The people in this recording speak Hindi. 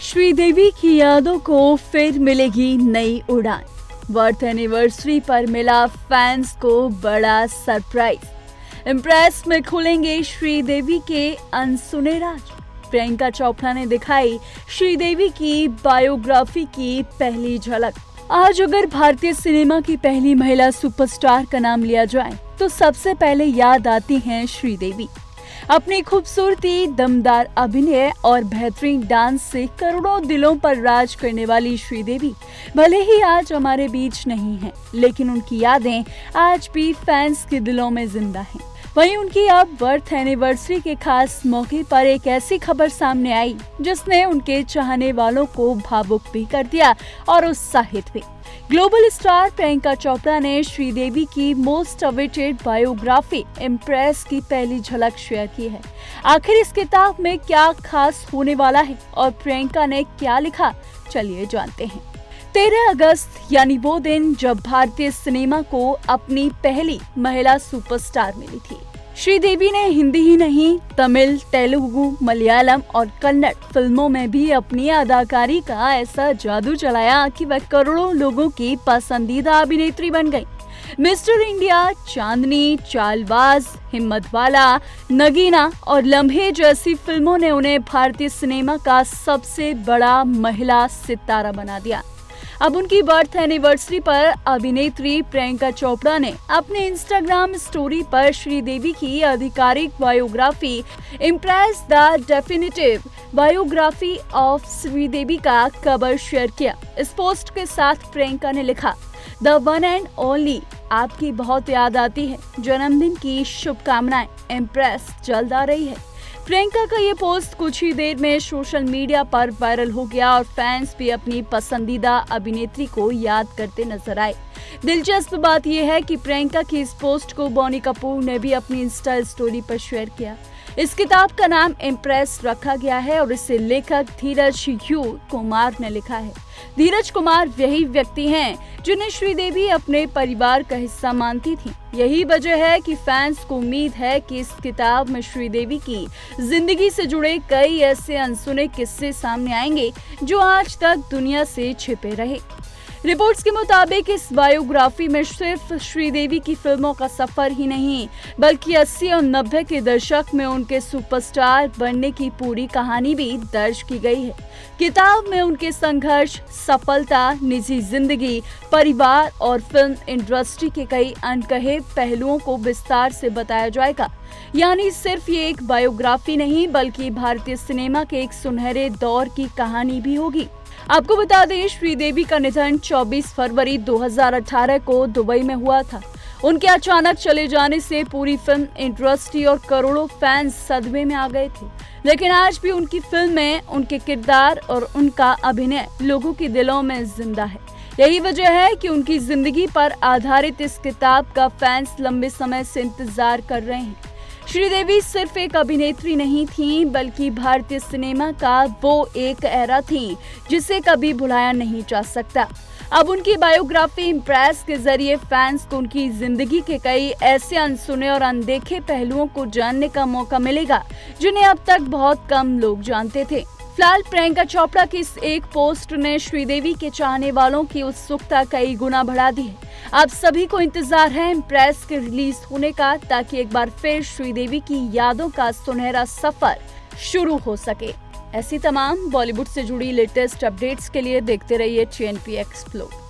श्रीदेवी की यादों को फिर मिलेगी नई उड़ान। बर्थ एनिवर्सरी पर मिला फैंस को बड़ा सरप्राइज। इम्प्रेस में खुलेंगे श्रीदेवी के अनसुने राज। प्रियंका चोपड़ा ने दिखाई श्रीदेवी की बायोग्राफी की पहली झलक। आज अगर भारतीय सिनेमा की पहली महिला सुपरस्टार का नाम लिया जाए तो सबसे पहले याद आती हैं श्रीदेवी। अपनी खूबसूरती, दमदार अभिनय और बेहतरीन डांस से करोड़ों दिलों पर राज करने वाली श्रीदेवी भले ही आज हमारे बीच नहीं है, लेकिन उनकी यादें आज भी फैंस के दिलों में जिंदा हैं। वहीं उनकी अब बर्थ एनिवर्सरी के खास मौके पर एक ऐसी खबर सामने आई जिसने उनके चाहने वालों को भावुक भी कर दिया और उत्साहित भी। ग्लोबल स्टार प्रियंका चोपड़ा ने श्रीदेवी की मोस्ट अवेटेड बायोग्राफी इम्प्रेस की पहली झलक शेयर की है। आखिर इस किताब में क्या खास होने वाला है और प्रियंका ने क्या लिखा, चलिए जानते हैं। 13 अगस्त यानी वो दिन जब भारतीय सिनेमा को अपनी पहली महिला सुपरस्टार मिली थी। श्रीदेवी ने हिंदी ही नहीं, तमिल, तेलुगु, मलयालम और कन्नड़ फिल्मों में भी अपनी अदाकारी का ऐसा जादू चलाया कि वह करोड़ों लोगों की पसंदीदा अभिनेत्री बन गई। मिस्टर इंडिया, चांदनी, चालबाज, हिम्मतवाला, नगीना और लम्हे जैसी फिल्मों ने उन्हें भारतीय सिनेमा का सबसे बड़ा महिला सितारा बना दिया। अब उनकी बर्थ एनिवर्सरी पर अभिनेत्री प्रियंका चोपड़ा ने अपने इंस्टाग्राम स्टोरी पर श्रीदेवी की आधिकारिक biography impress the definitive biography of Sridevi का कवर शेयर किया। इस पोस्ट के साथ प्रियंका ने लिखा, द वन एंड ओनली, आपकी बहुत याद आती है, जन्मदिन की शुभकामनाएं, इम्प्रेस जल्द आ रही है। प्रियंका का ये पोस्ट कुछ ही देर में सोशल मीडिया पर वायरल हो गया और फैंस भी अपनी पसंदीदा अभिनेत्री को याद करते नजर आए। दिलचस्प बात यह है कि प्रियंका की इस पोस्ट को बोनी कपूर ने भी अपनी इंस्टा स्टोरी पर शेयर किया। इस किताब का नाम इम्प्रेस रखा गया है और इसे लेखक धीरज यू कुमार ने लिखा है। धीरज कुमार वही व्यक्ति हैं जिन्हें श्रीदेवी अपने परिवार का हिस्सा मानती थी। यही वजह है कि फैंस को उम्मीद है कि इस किताब में श्रीदेवी की जिंदगी से जुड़े कई ऐसे अनसुने किस्से सामने आएंगे जो आज तक दुनिया से छिपे रहे। रिपोर्ट्स के मुताबिक इस बायोग्राफी में सिर्फ श्रीदेवी की फिल्मों का सफर ही नहीं, बल्कि 80 और 90 के दशक में उनके सुपरस्टार बनने की पूरी कहानी भी दर्ज की गई है। किताब में उनके संघर्ष, सफलता, निजी जिंदगी, परिवार और फिल्म इंडस्ट्री के कई अनकहे पहलुओं को विस्तार से बताया जाएगा। यानी सिर्फ ये एक बायोग्राफी नहीं, बल्कि भारतीय सिनेमा के एक सुनहरे दौर की कहानी भी होगी। आपको बता दें, श्रीदेवी का निधन 24 फरवरी 2018 को दुबई में हुआ था। उनके अचानक चले जाने से पूरी फिल्म इंडस्ट्री और करोड़ों फैंस सदमे में आ गए थे, लेकिन आज भी उनकी फिल्में, उनके किरदार और उनका अभिनय लोगों के दिलों में जिंदा है। यही वजह है कि उनकी जिंदगी पर आधारित इस किताब का फैंस लंबे समय से इंतजार कर रहे हैं। श्रीदेवी सिर्फ एक अभिनेत्री नहीं थी, बल्कि भारतीय सिनेमा का वो एक एरा थी जिसे कभी भुलाया नहीं जा सकता। अब उनकी बायोग्राफी इम्प्रेस के जरिए फैंस को उनकी जिंदगी के कई ऐसे अनसुने और अनदेखे पहलुओं को जानने का मौका मिलेगा जिन्हें अब तक बहुत कम लोग जानते थे। फिलहाल प्रियंका चोपड़ा की इस एक पोस्ट ने श्रीदेवी के चाहने वालों की उत्सुकता कई गुना बढ़ा दी है। आप सभी को इंतजार है इम्प्रेस के रिलीज होने का, ताकि एक बार फिर श्रीदेवी की यादों का सुनहरा सफर शुरू हो सके। ऐसी तमाम बॉलीवुड से जुड़ी लेटेस्ट अपडेट्स के लिए देखते रहिए TNP एक्सप्लोर।